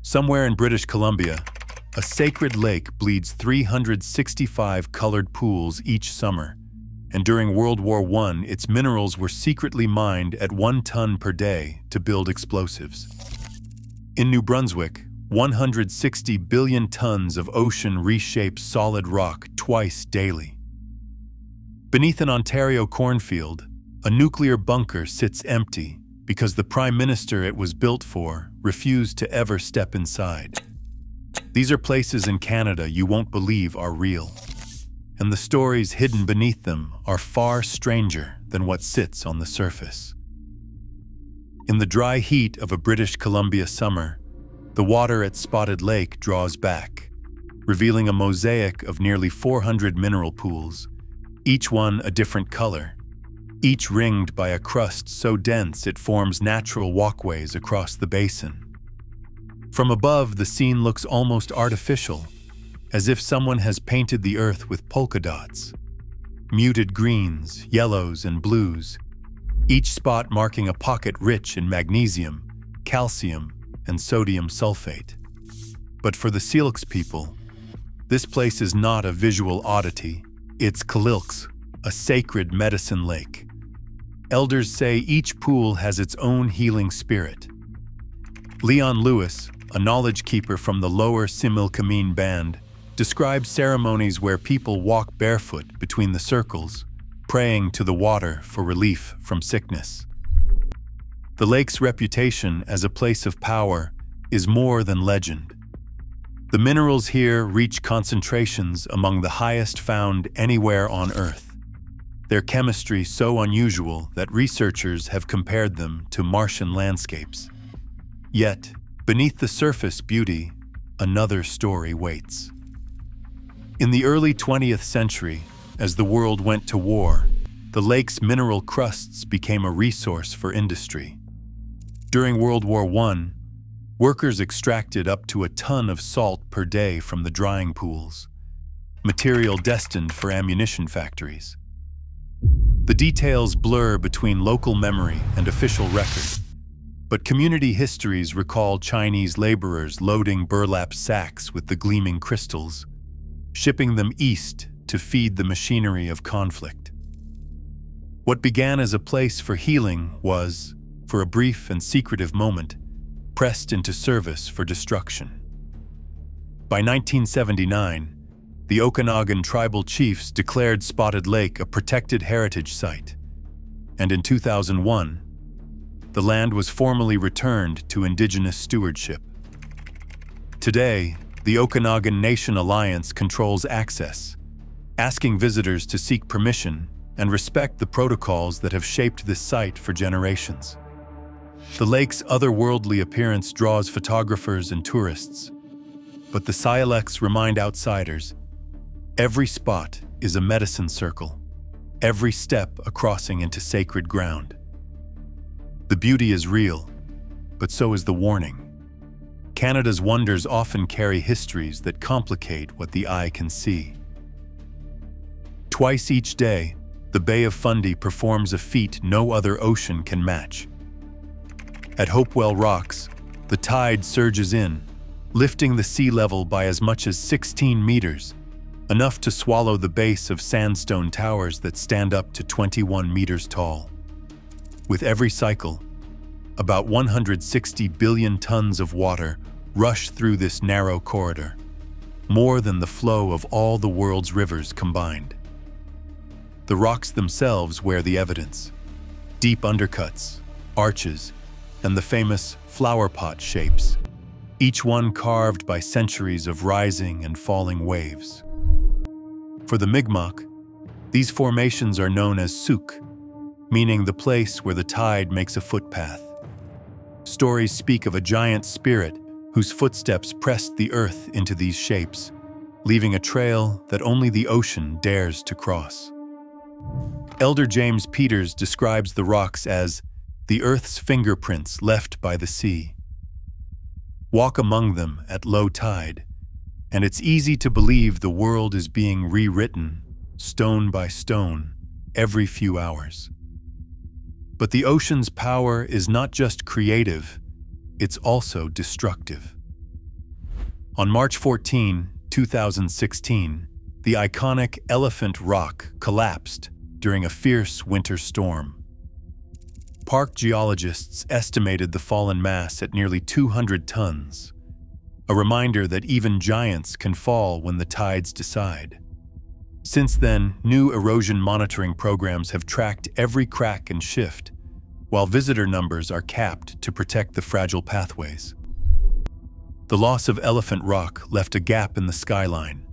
Somewhere in British Columbia, a sacred lake bleeds 365 colored pools each summer, and during World War I, its minerals were secretly mined at 1 ton per day to build explosives. In New Brunswick, 160 billion tons of ocean reshape solid rock twice daily. Beneath an Ontario cornfield, a nuclear bunker sits empty because the Prime Minister it was built for refused to ever step inside. These are places in Canada you won't believe are real, and the stories hidden beneath them are far stranger than what sits on the surface. In the dry heat of a British Columbia summer, the water at Spotted Lake draws back, revealing a mosaic of nearly 400 mineral pools, each one a different color, each ringed by a crust so dense it forms natural walkways across the basin. From above, the scene looks almost artificial, as if someone has painted the earth with polka dots. Muted greens, yellows, and blues, each spot marking a pocket rich in magnesium, calcium, and sodium sulfate. But for the Syilx people, this place is not a visual oddity. It's Kalilks, a sacred medicine lake. Elders say each pool has its own healing spirit. Leon Lewis, a knowledge keeper from the lower Similkameen band, describes ceremonies where people walk barefoot between the circles, praying to the water for relief from sickness. The lake's reputation as a place of power is more than legend. The minerals here reach concentrations among the highest found anywhere on Earth. Their chemistry so unusual that researchers have compared them to Martian landscapes. Yet, beneath the surface beauty, another story waits. In the early 20th century, as the world went to war, the lake's mineral crusts became a resource for industry. During World War I, workers extracted up to a ton of salt per day from the drying pools, material destined for ammunition factories. The details blur between local memory and official record, but community histories recall Chinese laborers loading burlap sacks with the gleaming crystals, shipping them east to feed the machinery of conflict. What began as a place for healing was, for a brief and secretive moment, pressed into service for destruction. By 1979, the Okanagan tribal chiefs declared Spotted Lake a protected heritage site, and in 2001, the land was formally returned to Indigenous stewardship. Today, the Okanagan Nation Alliance controls access, asking visitors to seek permission and respect the protocols that have shaped this site for generations. The lake's otherworldly appearance draws photographers and tourists, but the Syilx remind outsiders, every spot is a medicine circle, every step a crossing into sacred ground. The beauty is real, but so is the warning. Canada's wonders often carry histories that complicate what the eye can see. Twice each day, the Bay of Fundy performs a feat no other ocean can match. At Hopewell Rocks, the tide surges in, lifting the sea level by as much as 16 meters, enough to swallow the base of sandstone towers that stand up to 21 meters tall. With every cycle, about 160 billion tons of water rush through this narrow corridor, more than the flow of all the world's rivers combined. The rocks themselves wear the evidence: deep undercuts, arches, and the famous flower pot shapes, each one carved by centuries of rising and falling waves. For the Mi'kmaq, these formations are known as suk, meaning the place where the tide makes a footpath. Stories speak of a giant spirit whose footsteps pressed the earth into these shapes, leaving a trail that only the ocean dares to cross. Elder James Peters describes the rocks as the earth's fingerprints left by the sea. Walk among them at low tide, and it's easy to believe the world is being rewritten, stone by stone, every few hours. But the ocean's power is not just creative, it's also destructive. On March 14, 2016, the iconic Elephant Rock collapsed during a fierce winter storm. Park geologists estimated the fallen mass at nearly 200 tons, a reminder that even giants can fall when the tides decide. Since then, new erosion monitoring programs have tracked every crack and shift, while visitor numbers are capped to protect the fragile pathways. The loss of Elephant Rock left a gap in the skyline,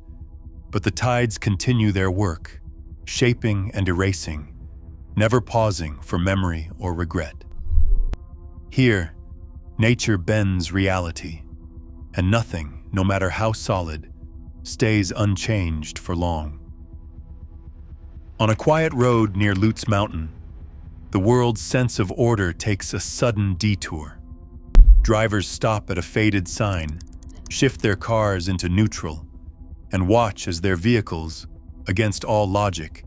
but the tides continue their work, shaping and erasing, never pausing for memory or regret. Here, nature bends reality, and nothing, no matter how solid, stays unchanged for long. On a quiet road near Lutz Mountain, the world's sense of order takes a sudden detour. Drivers stop at a faded sign, shift their cars into neutral, and watch as their vehicles, against all logic,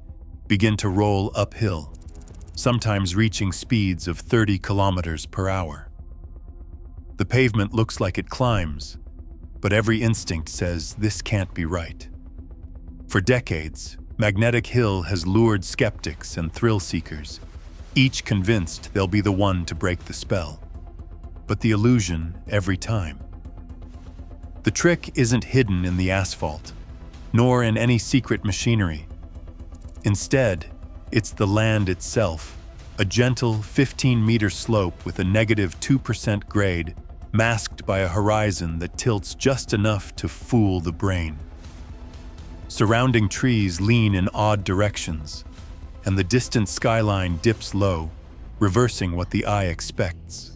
begin to roll uphill, sometimes reaching speeds of 30 kilometers per hour. The pavement looks like it climbs, but every instinct says this can't be right. For decades, Magnetic Hill has lured skeptics and thrill seekers, each convinced they'll be the one to break the spell. But the illusion every time. The trick isn't hidden in the asphalt, nor in any secret machinery. Instead, it's the land itself, a gentle 15-meter slope with a negative 2% grade, masked by a horizon that tilts just enough to fool the brain. Surrounding trees lean in odd directions, and the distant skyline dips low, reversing what the eye expects.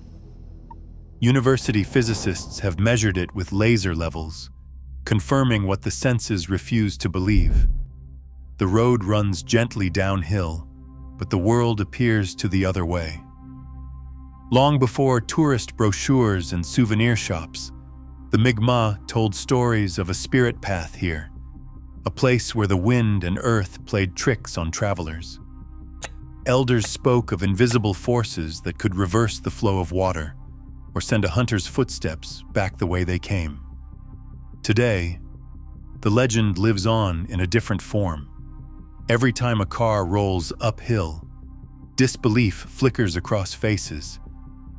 University physicists have measured it with laser levels, confirming what the senses refuse to believe. The road runs gently downhill, but the world appears to the other way. Long before tourist brochures and souvenir shops, the Mi'kmaq told stories of a spirit path here, a place where the wind and earth played tricks on travelers. Elders spoke of invisible forces that could reverse the flow of water or send a hunter's footsteps back the way they came. Today, the legend lives on in a different form. Every time a car rolls uphill, disbelief flickers across faces,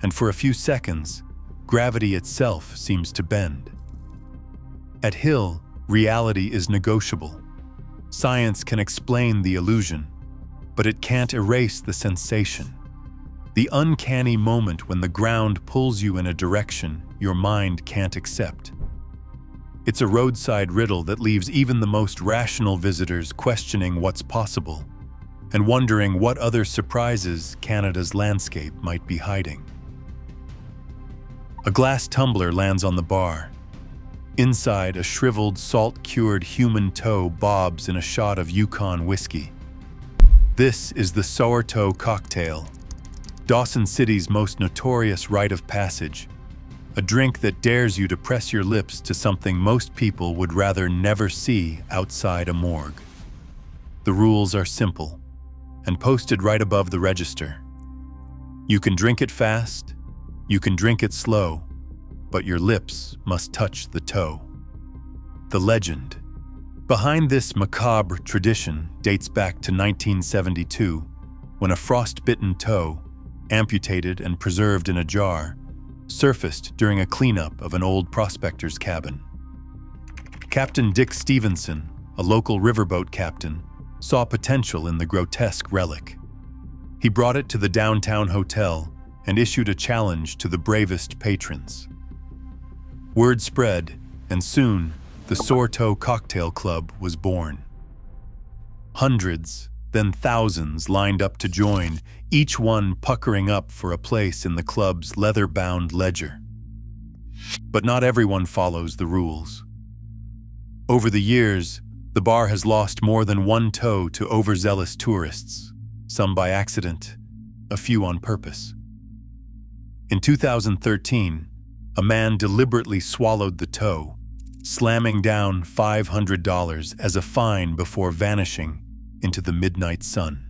and for a few seconds, gravity itself seems to bend. At Hill, reality is negotiable. Science can explain the illusion, but it can't erase the sensation. The uncanny moment when the ground pulls you in a direction your mind can't accept. It's a roadside riddle that leaves even the most rational visitors questioning what's possible and wondering what other surprises Canada's landscape might be hiding. A glass tumbler lands on the bar. Inside, a shriveled, salt-cured human toe bobs in a shot of Yukon whiskey. This is the Sourtoe Cocktail, Dawson City's most notorious rite of passage, a drink that dares you to press your lips to something most people would rather never see outside a morgue. The rules are simple and posted right above the register. You can drink it fast, you can drink it slow, but your lips must touch the toe. The legend behind this macabre tradition dates back to 1972, when a frostbitten toe, amputated and preserved in a jar, surfaced during a cleanup of an old prospector's cabin. Captain Dick Stevenson, a local riverboat captain, saw potential in the grotesque relic. He brought it to the downtown hotel and issued a challenge to the bravest patrons. Word spread, and soon, the Sourtoe Cocktail Club was born. Hundreds, then thousands lined up to join, each one puckering up for a place in the club's leather-bound ledger. But not everyone follows the rules. Over the years, the bar has lost more than one toe to overzealous tourists, some by accident, a few on purpose. In 2013, a man deliberately swallowed the toe, slamming down $500 as a fine before vanishing into the midnight sun.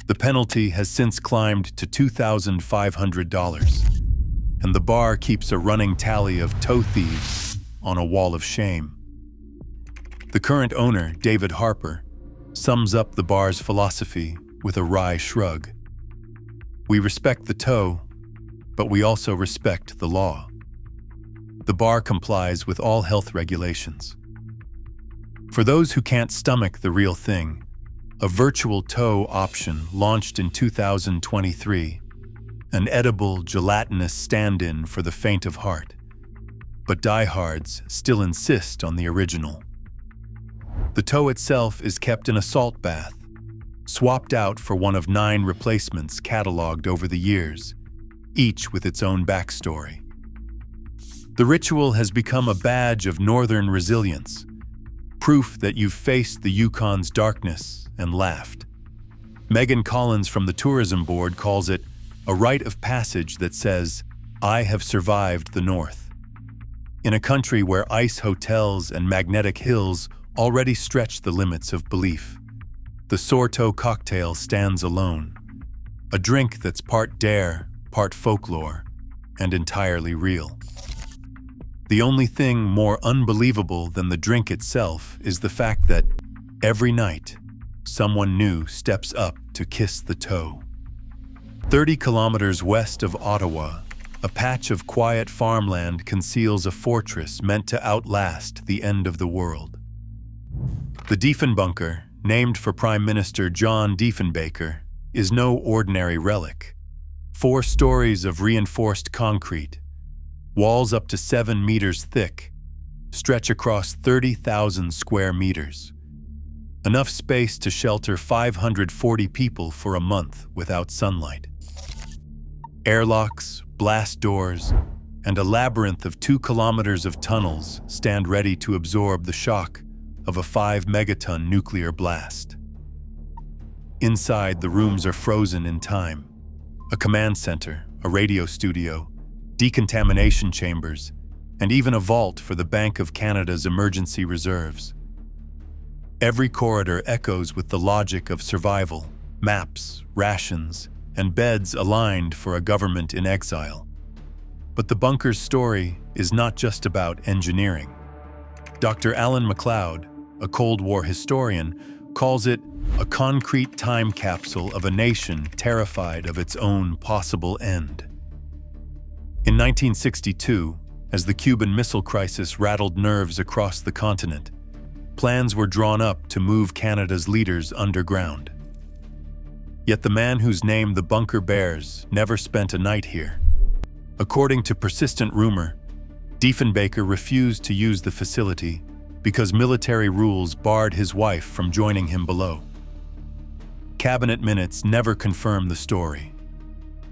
The penalty has since climbed to $2,500, and the bar keeps a running tally of toe thieves on a wall of shame. The current owner, David Harper, sums up the bar's philosophy with a wry shrug. "We respect the toe, but we also respect the law." The bar complies with all health regulations. For those who can't stomach the real thing, a virtual toe option launched in 2023, an edible, gelatinous stand-in for the faint of heart. But diehards still insist on the original. The toe itself is kept in a salt bath, swapped out for one of 9 replacements cataloged over the years, each with its own backstory. The ritual has become a badge of northern resilience, proof that you've faced the Yukon's darkness and laughed. Megan Collins from the tourism board calls it a rite of passage that says, "I have survived the North." In a country where ice hotels and magnetic hills already stretch the limits of belief, the Sourtoe Cocktail stands alone, a drink that's part dare, part folklore, and entirely real. The only thing more unbelievable than the drink itself is the fact that every night, someone new steps up to kiss the toe. 30 kilometers west of Ottawa, a patch of quiet farmland conceals a fortress meant to outlast the end of the world. The Diefenbunker, named for Prime Minister John Diefenbunker, is no ordinary relic. 4 stories of reinforced concrete, walls up to 7 meters thick, stretch across 30,000 square meters. Enough space to shelter 540 people for a month without sunlight. Airlocks, blast doors, and a labyrinth of 2 kilometers of tunnels stand ready to absorb the shock of a 5-megaton nuclear blast. Inside, the rooms are frozen in time. A command center, a radio studio, decontamination chambers, and even a vault for the Bank of Canada's emergency reserves. Every corridor echoes with the logic of survival, maps, rations, and beds aligned for a government in exile. But the bunker's story is not just about engineering. Dr. Alan MacLeod, a Cold War historian, calls it a concrete time capsule of a nation terrified of its own possible end. In 1962, as the Cuban Missile Crisis rattled nerves across the continent, plans were drawn up to move Canada's leaders underground. Yet the man whose name the bunker bears never spent a night here. According to persistent rumor, Diefenbunker refused to use the facility because military rules barred his wife from joining him below. Cabinet minutes never confirm the story.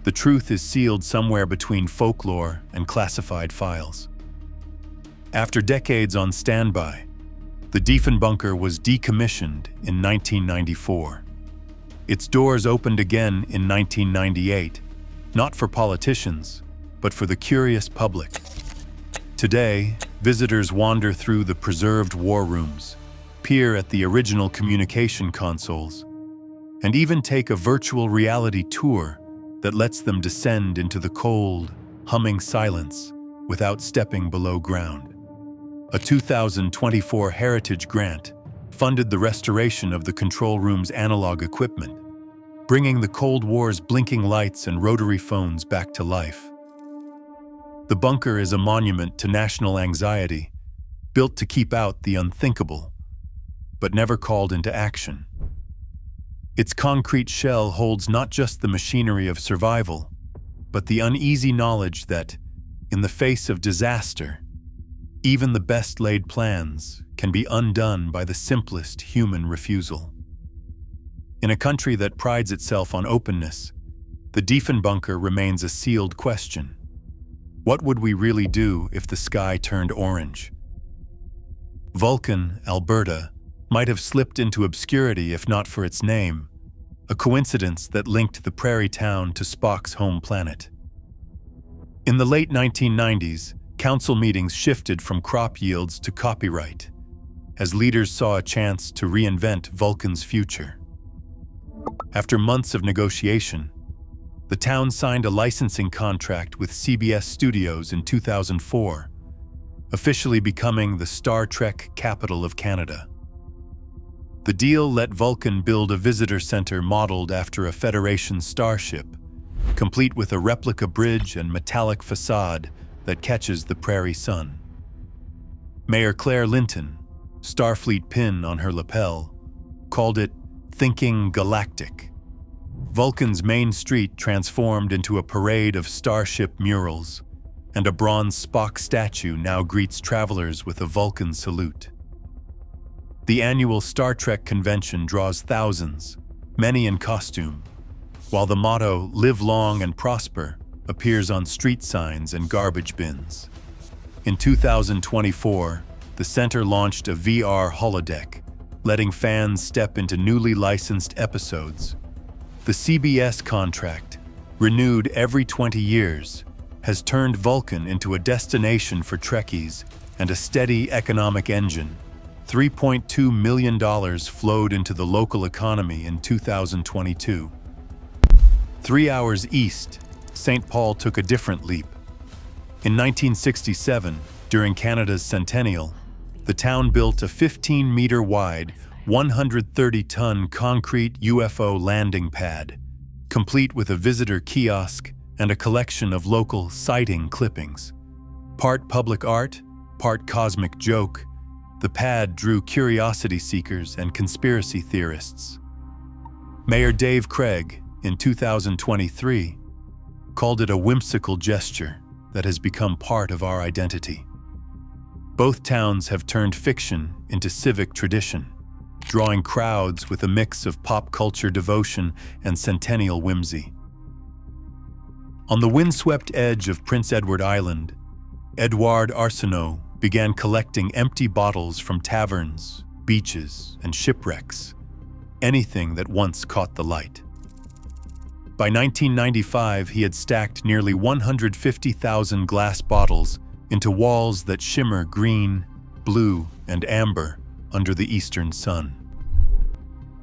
The truth is sealed somewhere between folklore and classified files. After decades on standby, the Diefenbunker was decommissioned in 1994. Its doors opened again in 1998, not for politicians, but for the curious public. Today, visitors wander through the preserved war rooms, peer at the original communication consoles, and even take a virtual reality tour that lets them descend into the cold, humming silence without stepping below ground. A 2024 Heritage Grant funded the restoration of the control room's analog equipment, bringing the Cold War's blinking lights and rotary phones back to life. The bunker is a monument to national anxiety, built to keep out the unthinkable, but never called into action. Its concrete shell holds not just the machinery of survival, but the uneasy knowledge that, in the face of disaster, even the best laid plans can be undone by the simplest human refusal. In a country that prides itself on openness, the Diefenbunker remains a sealed question. What would we really do if the sky turned orange? Vulcan, Alberta, might have slipped into obscurity if not for its name, a coincidence that linked the prairie town to Spock's home planet. In the late 1990s, council meetings shifted from crop yields to copyright, as leaders saw a chance to reinvent Vulcan's future. After months of negotiation, the town signed a licensing contract with CBS Studios in 2004, officially becoming the Star Trek capital of Canada. The deal let Vulcan build a visitor center modeled after a Federation starship, complete with a replica bridge and metallic facade that catches the prairie sun. Mayor Claire Linton, Starfleet pin on her lapel, called it Thinking Galactic. Vulcan's main street transformed into a parade of starship murals, and a bronze Spock statue now greets travelers with a Vulcan salute. The annual Star Trek convention draws thousands, many in costume, while the motto, "Live long and prosper," appears on street signs and garbage bins. In 2024, the center launched a VR holodeck, letting fans step into newly licensed episodes. The CBS contract, renewed every 20 years, has turned Vulcan into a destination for Trekkies and a steady economic engine. $3.2 million flowed into the local economy in 2022. 3 hours east, St. Paul took a different leap. In 1967, during Canada's centennial, the town built a 15-meter-wide, 130-ton concrete UFO landing pad, complete with a visitor kiosk and a collection of local sighting clippings. Part public art, part cosmic joke, the pad drew curiosity seekers and conspiracy theorists. Mayor Dave Craig, in 2023, called it a whimsical gesture that has become part of our identity. Both towns have turned fiction into civic tradition, drawing crowds with a mix of pop culture devotion and centennial whimsy. On the windswept edge of Prince Edward Island, Edouard Arsenault began collecting empty bottles from taverns, beaches, and shipwrecks, anything that once caught the light. By 1995, he had stacked nearly 150,000 glass bottles into walls that shimmer green, blue, and amber under the eastern sun.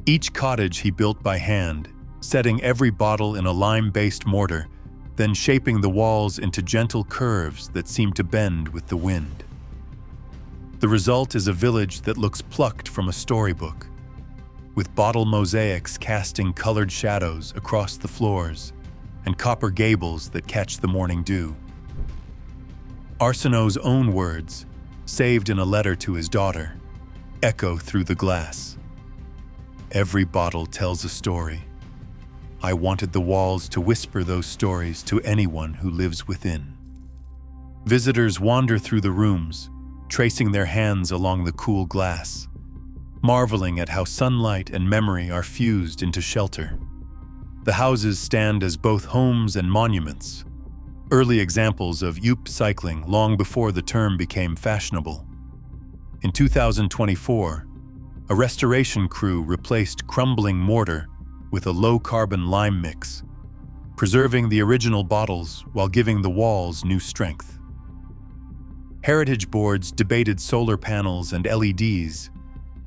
Each cottage he built by hand, setting every bottle in a lime-based mortar, then shaping the walls into gentle curves that seem to bend with the wind. The result is a village that looks plucked from a storybook, with bottle mosaics casting colored shadows across the floors and copper gables that catch the morning dew. Arsenault's own words, saved in a letter to his daughter, echo through the glass. Every bottle tells a story. I wanted the walls to whisper those stories to anyone who lives within. Visitors wander through the rooms, tracing their hands along the cool glass, marveling at how sunlight and memory are fused into shelter. The houses stand as both homes and monuments, early examples of upcycling long before the term became fashionable. In 2024, a restoration crew replaced crumbling mortar with a low-carbon lime mix, preserving the original bottles while giving the walls new strength. Heritage boards debated solar panels and LEDs,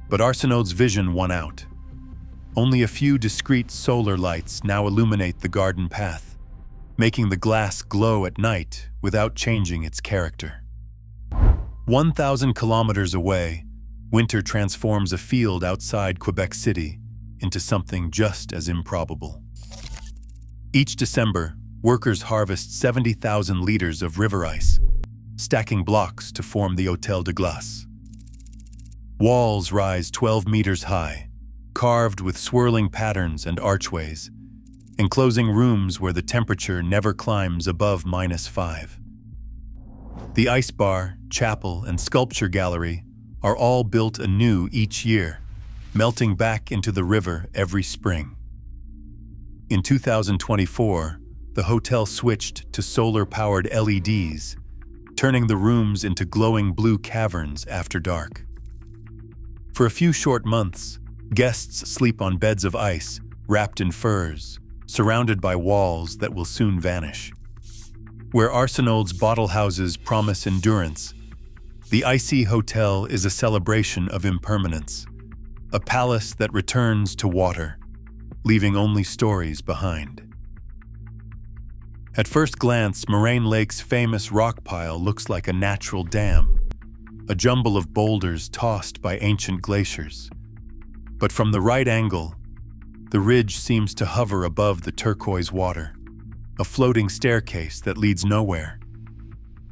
but Arsenault's vision won out. Only a few discrete solar lights now illuminate the garden path, making the glass glow at night without changing its character. 1,000 kilometers away, winter transforms a field outside Quebec City into something just as improbable. Each December, workers harvest 70,000 liters of river ice, stacking blocks to form the Hôtel de Glace. Walls rise 12 meters high, carved with swirling patterns and archways, enclosing rooms where the temperature never climbs above -5. The ice bar, chapel, and sculpture gallery are all built anew each year, melting back into the river every spring. In 2024, the hotel switched to solar-powered LEDs, turning the rooms into glowing blue caverns after dark. For a few short months, guests sleep on beds of ice, wrapped in furs, surrounded by walls that will soon vanish. Where Arsenault's bottle houses promise endurance, the icy hotel is a celebration of impermanence, a palace that returns to water, leaving only stories behind. At first glance, Moraine Lake's famous rock pile looks like a natural dam, a jumble of boulders tossed by ancient glaciers. But from the right angle, the ridge seems to hover above the turquoise water, a floating staircase that leads nowhere.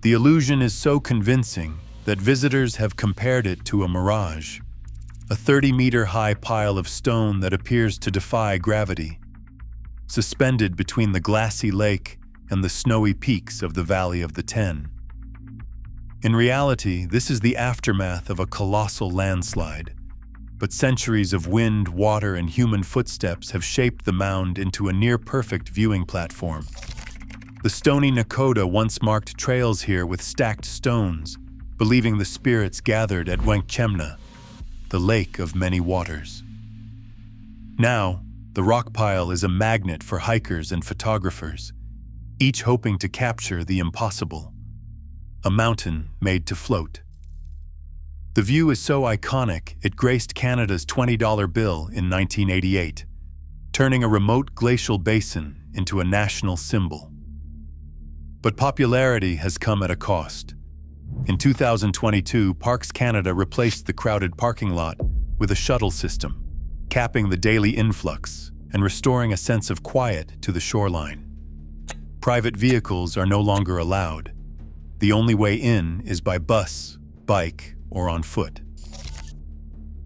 The illusion is so convincing that visitors have compared it to a mirage, a 30-meter-high pile of stone that appears to defy gravity, suspended between the glassy lake and the snowy peaks of the Valley of the Ten. In reality, this is the aftermath of a colossal landslide, but centuries of wind, water, and human footsteps have shaped the mound into a near-perfect viewing platform. The stony Nakoda once marked trails here with stacked stones, believing the spirits gathered at Wenkchemna, the lake of many waters. Now, the rock pile is a magnet for hikers and photographers, each hoping to capture the impossible, a mountain made to float. The view is so iconic it graced Canada's $20 bill in 1988, turning a remote glacial basin into a national symbol. But popularity has come at a cost. In 2022, Parks Canada replaced the crowded parking lot with a shuttle system, capping the daily influx and restoring a sense of quiet to the shoreline. Private vehicles are no longer allowed. The only way in is by bus, bike, or on foot.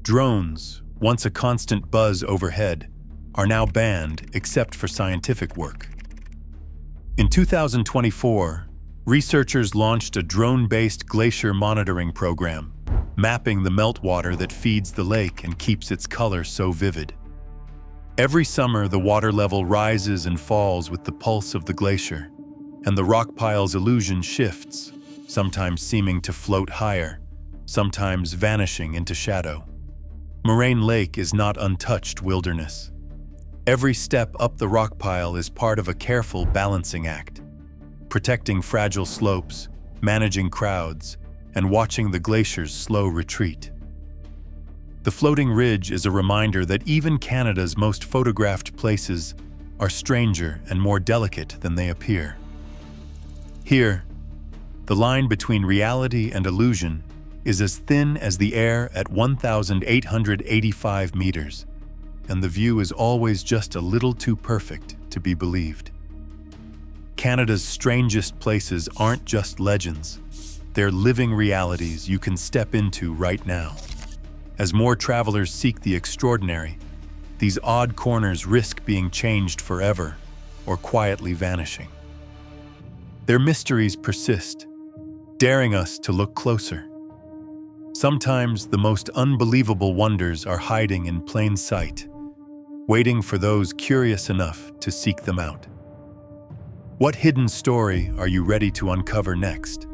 Drones, once a constant buzz overhead, are now banned except for scientific work. In 2024, researchers launched a drone-based glacier monitoring program, mapping the meltwater that feeds the lake and keeps its color so vivid. Every summer, the water level rises and falls with the pulse of the glacier, and the rock pile's illusion shifts, sometimes seeming to float higher, sometimes vanishing into shadow. Moraine Lake is not untouched wilderness. Every step up the rock pile is part of a careful balancing act, protecting fragile slopes, managing crowds, and watching the glacier's slow retreat. The floating ridge is a reminder that even Canada's most photographed places are stranger and more delicate than they appear. Here, the line between reality and illusion is as thin as the air at 1,885 meters, and the view is always just a little too perfect to be believed. Canada's strangest places aren't just legends, they're living realities you can step into right now. As more travelers seek the extraordinary, these odd corners risk being changed forever or quietly vanishing. Their mysteries persist, daring us to look closer. Sometimes the most unbelievable wonders are hiding in plain sight, waiting for those curious enough to seek them out. What hidden story are you ready to uncover next?